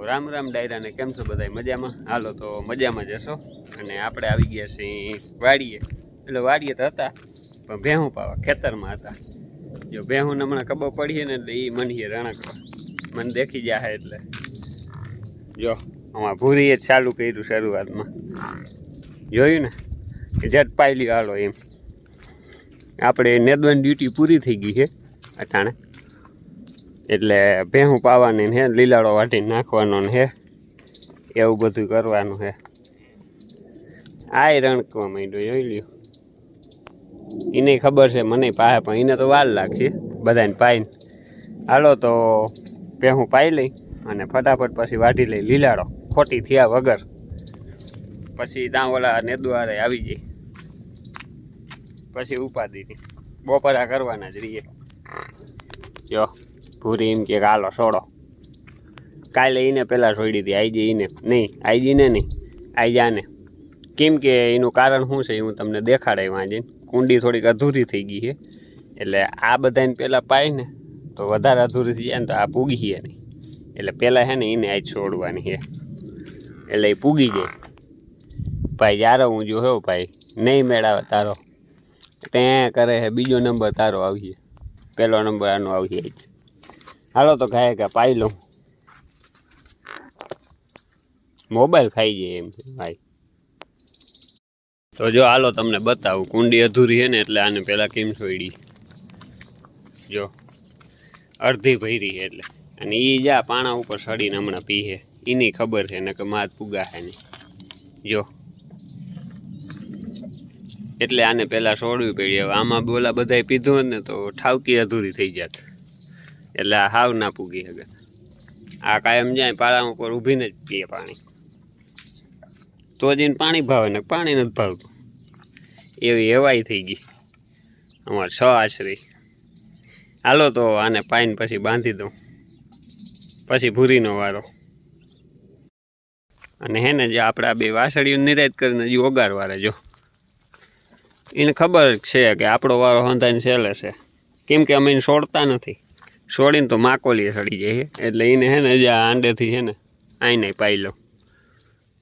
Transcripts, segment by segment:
રામ રામ ડાયરા ને કેમ છો બધા મજામાં? હાલો તો મજામાં જશો. અને આપણે આવી ગયા છીએ વાડીએ. એટલે વાડીએ તો હતા પણ ભેહું પાવા ખેતરમાં હતા. જો ભેહું હમણાં ખબર પડીએ ને એટલે એ મનીએ રણકવા મને દેખી જાય એટલે જો આમાં ભૂરીએ જ ચાલુ કર્યું શરૂઆતમાં. જોયું ને કે ઝટ પાઈ લ્યો હાલો એમ. આપણે નેદવાની ડ્યુટી પૂરી થઈ ગઈ છે અટાણે. એટલે ભેહું પાવાની હે, લીલાડો વાટીને નાખવાનો હે, એવું બધું કરવાનું હે. આ રણકવા માંડ્યો જોઈ લ્યો. એને ખબર છે મને પાસે પણ એને તો વાર લાગશે બધાને પાઈને. હાલો તો ભેહું પાઈ લઈ અને ફટાફટ પછી વાટી લઈ લીલાડો ખોટી થયા વગર. પછી દાંવલા નેદવારે આવી જાય પછી ઉપાધિ બપોરા કરવાના જ રહીએ. જો પૂરી એમ કે હાલો છોડો. કાલે એને પહેલાં છોડી હતી આઈજી એને નહીં, આઈજીને નહીં આઈજાને. કેમ કે એનું કારણ શું છે એ હું તમને દેખાડાય વાંચીને. કુંડી થોડીક અધૂરી થઈ ગઈ છે એટલે આ બધાને પહેલાં પાય ને તો વધારે અધૂરી થઈ જાય ને તો આ પૂગીએ નહીં. એટલે પહેલાં છે ને એને આજ છોડવાની છે એટલે એ પૂગી જાય. ભાઈ જ્યારે હું જો હો ભાઈ નહીં મેળાવે તારો ત્યાં કરે છે બીજો નંબર તારો આવીએ, પહેલો નંબર આનો આવીએ જ. હાલો તો ગાય કે પાઈ લઉં. મોબાઈલ ખાઈ જાય એમ ભાઈ. તો જો હાલો તમને બતાવું. કુંડી અધૂરી છે ને એટલે આને પહેલાં કેમ છોડી. જો અડધી ભરી છે એટલે. અને એ જા પાણા ઉપર સડીને હમણાં પીએ. એની ખબર છે ને કે માથ પુગા છે નહીં. જો એટલે આને પહેલાં છોડવી પડી. હવે આમાં બોલા બધાએ પીધું ને તો ઠાવકી અધૂરી થઈ જાત. એટલે આ હાવ ના પૂગી શકે. આ કાયમ જાય પાળા ઉપર ઊભીને જ પીએ પાણી. તો જઈને પાણી ભાવે ને પાણી નથી ભાવતું. એવી હેવાઈ થઈ ગઈ અમારે 6 આશરી. હાલો તો આને પાઈને પછી બાંધી દઉં. પછી ભૂરીનો વારો. અને હે ને જે આપણે આ બે વાસળીઓ નિરાત કરીને હજી ઓગારવારે જો. એને ખબર છે કે આપણો વારો હંધાઈને સેલે છે. કેમ કે અમે એને છોડતા નથી. છોડીને તો માકોલીએ સડી જાય છે. એટલે એને હે ને જે આ આંડેથી છે ને આઈને પાઈ લો.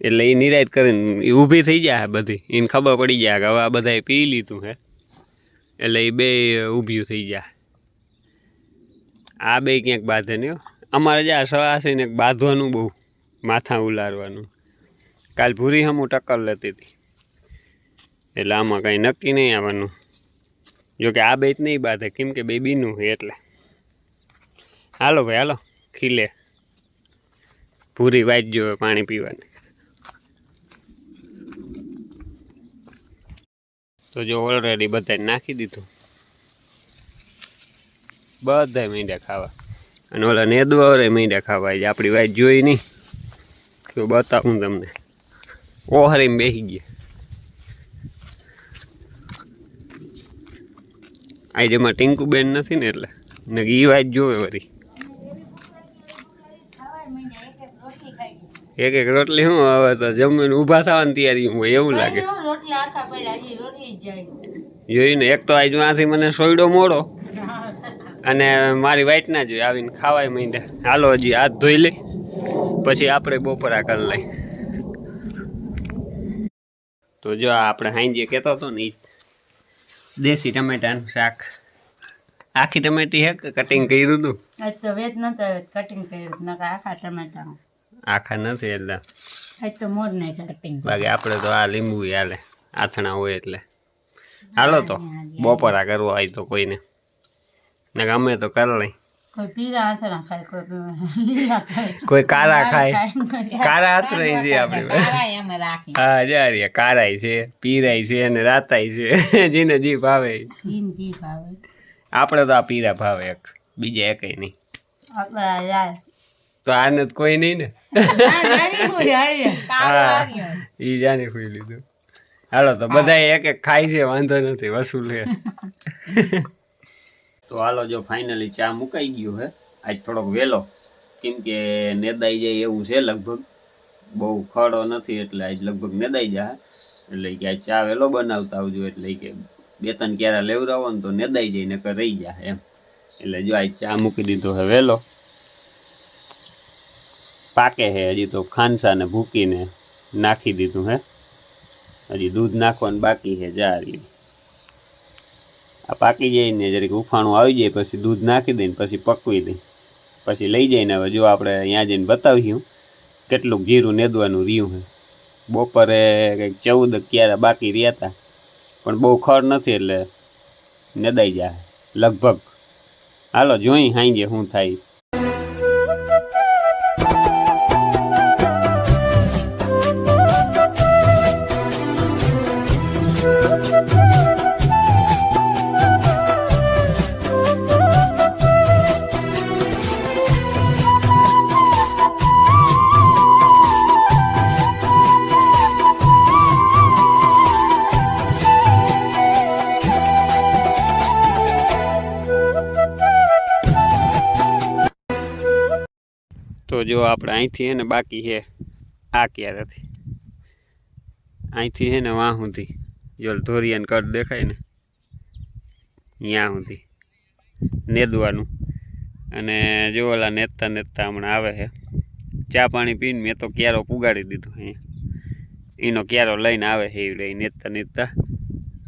એટલે એ નિરાત કરીને એ ઊભી થઈ જાય બધી. એને ખબર પડી જાય કે હવે આ બધાએ પી લીધું હે. એટલે એ બે ઊભ્યું થઈ જાય. આ બે ક્યાંક બાંધે નહીં. અમારે જ્યાં સવાસી ને બાંધવાનું બહુ માથા ઉલારવાનું. કાલ ભૂરી હમું ટક્કર લેતી હતી એટલે આમાં કંઈ નક્કી નહીં આવવાનું. જોકે આ બે જ નહીં બાંધે કેમ કે બે બીનું છે એટલે. હાલો ભાઈ હાલો ખીલે. ભૂરી વાઈટ જોવે પાણી પીવાની. તો જો ઓલરેડી બધાને નાખી દીધું. બધા મીંડા ખાવા. અને ઓલા નેદવારે મીંડા ખાવા. જ આપણી વાઈટ જોઈ નહીં તો બતાવું તમને. ઓહરીમાં બેસી ગયા. આ જેમાં ટીંકુબેન નથી ને એટલે ને એ વાઈટ જોવે વળી. એક એક રોટલી શું હવે તો જમીને ઊભા થવાની તૈયારી હોય એવું લાગે. જોયું ને એક તો આજ આથી મને સોયડો મોડો અને મારી વાઈટ ના જોઈ આવીને ખાવાય માંડ્યા. હાલો હજી હાથ ધોઈ લઈ પછી આપણે બપોરા કરી લઈ. તો જો આપણે હાંજે કહેતો હતો ને એ દેશી ટમેટાનું શાક. આખી ટમેટી હે કટિંગ કર્યું હતું. આખા નથી એટલે બાકી આપણે તો આ લીંબુ હાલે આથણા હોય એટલે. હાલો તો બપોરા કરવા હોય તો કોઈને ને અમે તો કરી લઈ. કોઈ કારા ખાય. કારા હાથ રહી છે આપડે. હા જારીએ કારાય છે, પીરાય છે અને રાતાય છે. જેને જી ભાવે. આપડે તો આ પીરા ભાવે એક બીજા એકય નહીં. તો આને કોઈ નહીં ને. ઈ જાને ખુઈ લીધું. હાલો તો બધા એક એક ખાય છે વાંધો નથી વસૂલ છે. તો હાલો જો ફાઇનલી ચા મુકાઈ ગયું હે. આજ થોડોક વહેલો કેમ કે નેદાઈ જાય એવું છે લગભગ. બહુ ખડો નથી એટલે આજ લગભગ નેદાઈ જાય. એટલે કે આજ ચા વહેલો બનાવતા આવજો. એટલે કે 2-3 ક્યારા લેવરાવો ને તો નેદાઈ જાય નકર રહી જાય એમ. એટલે જો આજ ચા મૂકી દીધો હે વહેલો. પાકે છે હજી તો ખાંસાને ભૂકીને નાખી દીધું હે હજી દૂધ નાખવાનું બાકી છે જારી આ પાકી જાય ને જરીક ઉફાણું આવી જાય પછી દૂધ નાખી દઈને પછી પકવી દઈ પછી લઈ જઈને હવે જો આપણે અહીંયા જઈને બતાવ્યું કેટલું જીરું નેદવાનું રહ્યું છે બપોરે કંઈક 14 ક્યારે બાકી રહ્યા હતા પણ બહુ ખર નથી એટલે નેદાઈ જાય લગભગ હાલો જોઈ હાંજે શું થાય તો જો આપણે અહીંથી હે ને બાકી છે આ ક્યારેથી અહીંથી છે ને વાં સુધી જો ધોરિયાને કટ દેખાય ને ત્યાં સુધી નેદવાનું અને જો ઓલા નેતા નેતા હમણાં આવે છે ચા પાણી પીને મેં તો ક્યારો પુગાડી દીધો અહીંયા એનો ક્યારો લઈને આવે છે એ નેતા નેતા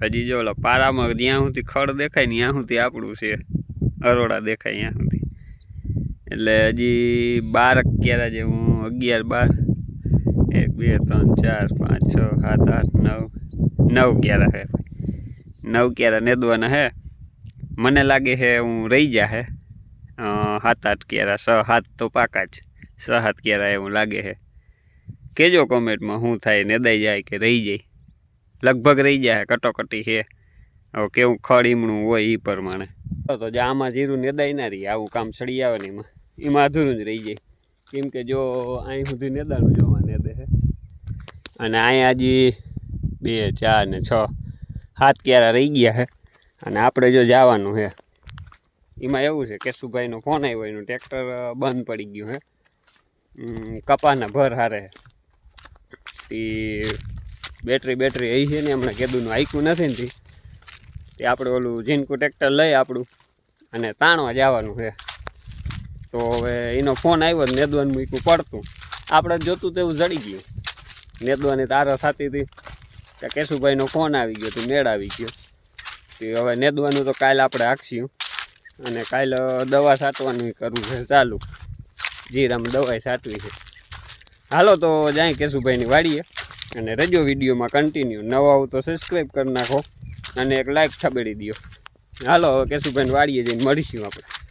હજી જો ઓલા પારામાં જ્યાં સુધી ખડ દેખાય ને ત્યાં સુધી આપણું છે અરોડા દેખાય ત્યાં સુધી એટલે હજી 12 ક્યારા જેવું 11 12 1 2 3 4 5 6 7 8 9 ક્યારા છે 9 ક્યારા નેદવાના હે મને લાગે છે હું રહી જા હે 7 8 ક્યારા 6 7 તો પાકા જ 6 7 ક્યારા એવું લાગે છે કેજો કોમેન્ટમાં શું થાય નેદાઈ જાય કે રહી જાય લગભગ રહી જાય કટોકટી છે હવે કેવું ખડીમણું હોય એ પ્રમાણે તો જે આમાં જીરું નેદાઈ ના રહી આવું કામ ચડી આવે ને એમાં અધૂરું જ રહી જાય કેમ કે જો અહીં સુધી નેદાનું જોવા નેદે છે અને અહીંયા હજી 2 4 ને 6 7 ક્યારા રહી ગયા છે અને આપણે જો જવાનું છે એમાં એવું છે કેશુભાઈનો ફોન આવ્યો એનું ટ્રેક્ટર બંધ પડી ગયું છે કપાના ભર હારે એ બેટરી અહીં છે ને હમણાં કીધું હાઈકું નથી ને તે આપણે ઓલું ઝીનકું ટ્રેક્ટર લઈ આપણું અને તાણવા જવાનું છે તો હવે એનો ફોન આવ્યો નેદવાનું મૂકવું પડતું આપણે જોતું તેવું જડી ગયું નેદવાની તારો થતી હતી કે કેશુભાઈનો ફોન આવી ગયો તો મેળ આવી ગયો તો હવે નેદવાનું તો કાલે આપણે હાંકશું અને કાલે દવા છાંટવાનું કરવું છે ચાલુ જીરામાં દવા છાંટવી છે હાલો તો જાય કેશુભાઈની વાડીએ અને રજો વિડીયોમાં કન્ટિન્યુ નવા આવું તો સબસ્ક્રાઈબ કરી નાખો અને એક લાઈક ઠબેડી દો હાલો હવે કેશુભાઈની વાડીએ જઈને મળીશું આપણે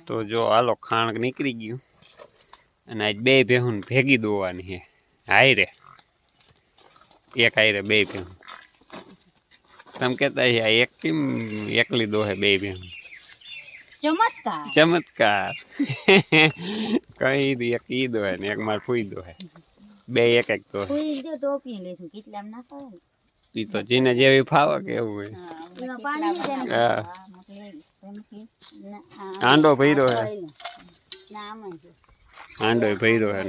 તો જો હાલો ખાણ નીકળી ગયું અને આજ 2 ભેહું ભેગી દોવાની છે હાયરે એક હાયરે 2 ભેહું તમે કહેતા છે આ એક કેમ એકલી દોહે 2 ભેહું ચમત્કાર કઈ એક ઈ દોહે ને એક માર ફૂઈ દોહે 2 એક એક દોહે ઈ તો જીને જેવી ફાવે કે એવું હોય આંડો ભર્યો હે આંડો ભર્યો હે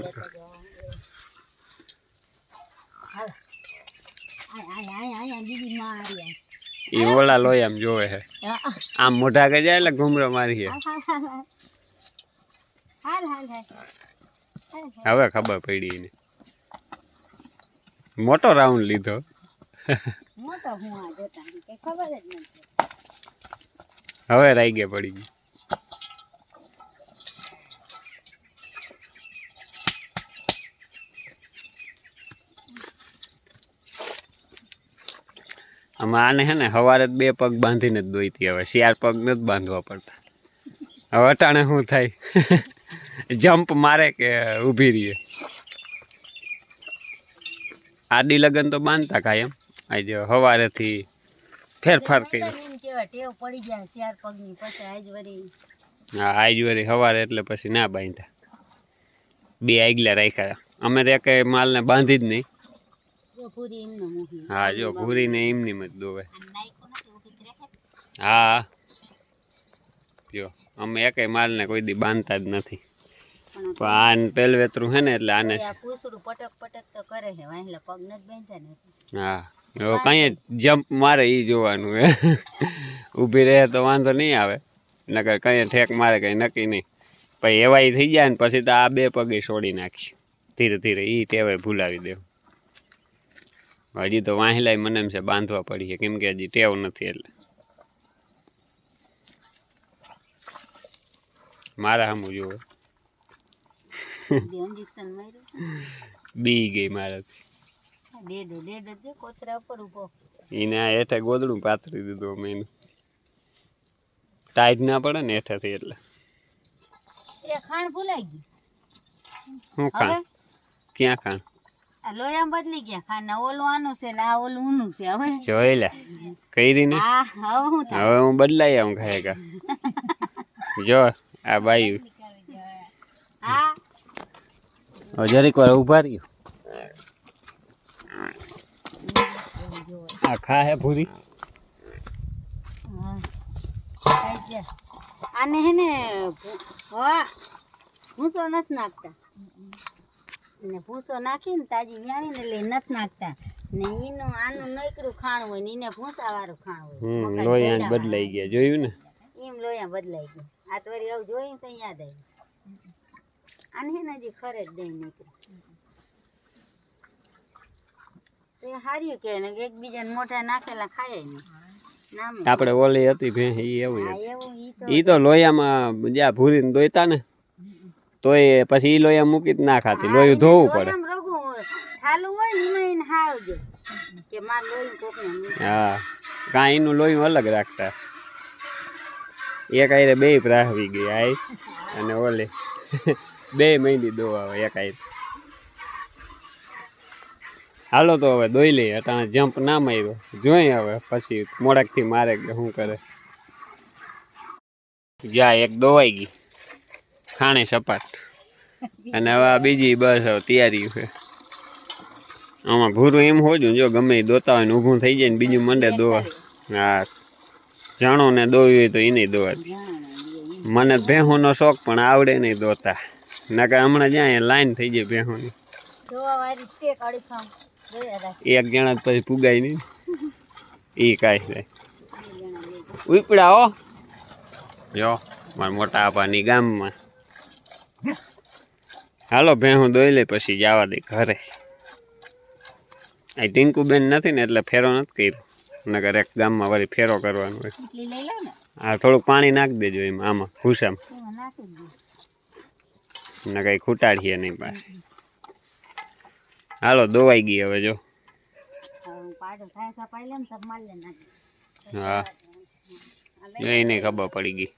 ઈ ઓલા લોય આમ જોવે હે આમ મોઢા કે જાય એટલે ઘુમરો મારી હે હવે ખબર પડી ને મોટો રાઉન્ડ લીધો હવે રાઈ ગયા પડી ગઈ આમાં આને હે ને સવારે 2 પગ બાંધીને જ દોઈતી હવે 4 પગ નથી બાંધવા પડતા હવે અટાણે શું થાય જમ્પ મારે કે ઊભી રહીએ આડી લગન તો બાંધતા કાયમ આજે સવારેથી ફેરફાર કર્યો. એમ કેવા ટેવ પડી જાય ચાર પગની પછી આજ વરી હા આજ વરી સવારે એટલે પછી ના બાંધ્યા, બે આગલા રાખ્યા. અમે તો કઈ માલને બાંધી જ નહીં. જો પૂરી એમને મૂકી હા જો ઘૂરીને એમની મત દોવે. હા જો અમે એકેય માલને કોઈ દી બાંધતા જ નથી. પણ આને પેલવેતરું હે ને એટલે આને પૂછડું પટક પટક તો કરે છે વાંહલા પગ નથી બાંધ્યા ને. હા હવે કઈ જમ્પ મારે ઈ જોવાનું હે. ઊભી રહે તો વાંધો નહીં આવે, નકર કઈ ઠેક મારે કઈ નક્કી નહીં. પછી એવાય થઈ જાય ને પછી તો આ બે પગે છોડી નાખી ધીરે ધીરે. ઈ ટેવાય ભૂલાવી દેવું. હજી તો વાંહલાય મને એમ છે બાંધવા પડી છે, કેમ કે હજી ટેવ નથી. એટલે મારા સામું જોવે ઇન્જેક્શન માર્યું બી ગઈ મારે. ડેડ દે કોતરા ઉપર ઉભો એને આ હેઠે ગોદડું પાથરી દીધું અમે એનું. ટાઈટ ના પડે ને હેઠેથી એટલે. એ ખાણ ભૂલાઈ ગયું. શું ખાણ? ક્યાં ખાણ? આ લોયા બદલી ગયા ખાણ. ના ઓલું આનું છે ને આ ઓલું ઊનું છે. હવે જોઈ લે કઈ ને. હા હવે હું હવે હું બદલાઈ આવું ખાયગા. જો આ બાઈ હા જરીક વાર ઉભા રહ્યો. આ ખા હે પૂરી. આને હે ને ભૂસો નથી નાખતા ને. ભૂસો નાખીને તાજી વ્યાણી ને એટલે નથી નાખતા ને. એનું આનું નકરું ખાણ હોય ને એને ભૂસા વાળું ખાણ હોય. લોયા બદલાઈ ગયા જોયું ને. એમ લોયા બદલાઈ ગયા. આ તો વળી આવું જોયું તો યાદ આવ્યું. આને હે ને હજી ખરે જ દઈ નીકળે તો એ હાર્યું કે ને એકબીજાને મોઢા નાખેલા ખાય નહીં. આપણે ઓલી હતી ભેં ઈ એવું હા એવું ઈ તો લોયામાં જ્યાં ભૂરીને દોઈતા ને તોય પછી ઈ લોયા મૂકી જ ના ખાતી. લોયું ધોવું પડે. ખાલું હોય ને એમાં એને હાવજો કે માર લોયું કોકને. હા કાંઈ એનું લોયું અલગ રાખતા. એક આયરે બે પ્રાહવી ગઈ આઈ અને ઓલે બે મહિની દોવા આવે એક આયરે. હાલો તો હવે દોઈ લઈએ. અટાણે જમ્પ ના માર્યો જોઈ હવે પછી મોડકથી મારે કે શું કરે. જા એક દોવાઈ ગઈ ખાણે સપાટ. અને હવે આ બીજી બસ હવે તૈયારી છે. આમાં ભૂરું એમ હોજું જો ગમે એ દોતા હોય ને ઊભું થઈ જાય ને બીજું મંડે દોવા. હા જાણો ને દોવી હોય તો એને દોવાતી. મને ભેહુંનો શોખ પણ આવડે નહીં દોતા. નકર હમણાં જ્યાં લાઈન થઈ જાય ભેહુંની. એક જણા પછી પુગાય નહીં. ઈ કાંઈ થાય ઉપડા હો. જો મારા મોટા આપાની ગામમાં. હાલો ભેહું દોઈ લે પછી જવા દે ઘરે. આ ટીંકુબેન નથી ને એટલે ફેરો નથી કર્યો. નકર એક ગામમાં વળી ફેરો કરવાનો હોય. હા થોડુંક પાણી નાખી દેજો એમાં આમાં ભૂસામાં. ને કઈ ખૂટાડીએ નહીં પાસે. હાલો દોવાઈ ગઈ હવે જો. હા એને ખબર પડી ગઈ.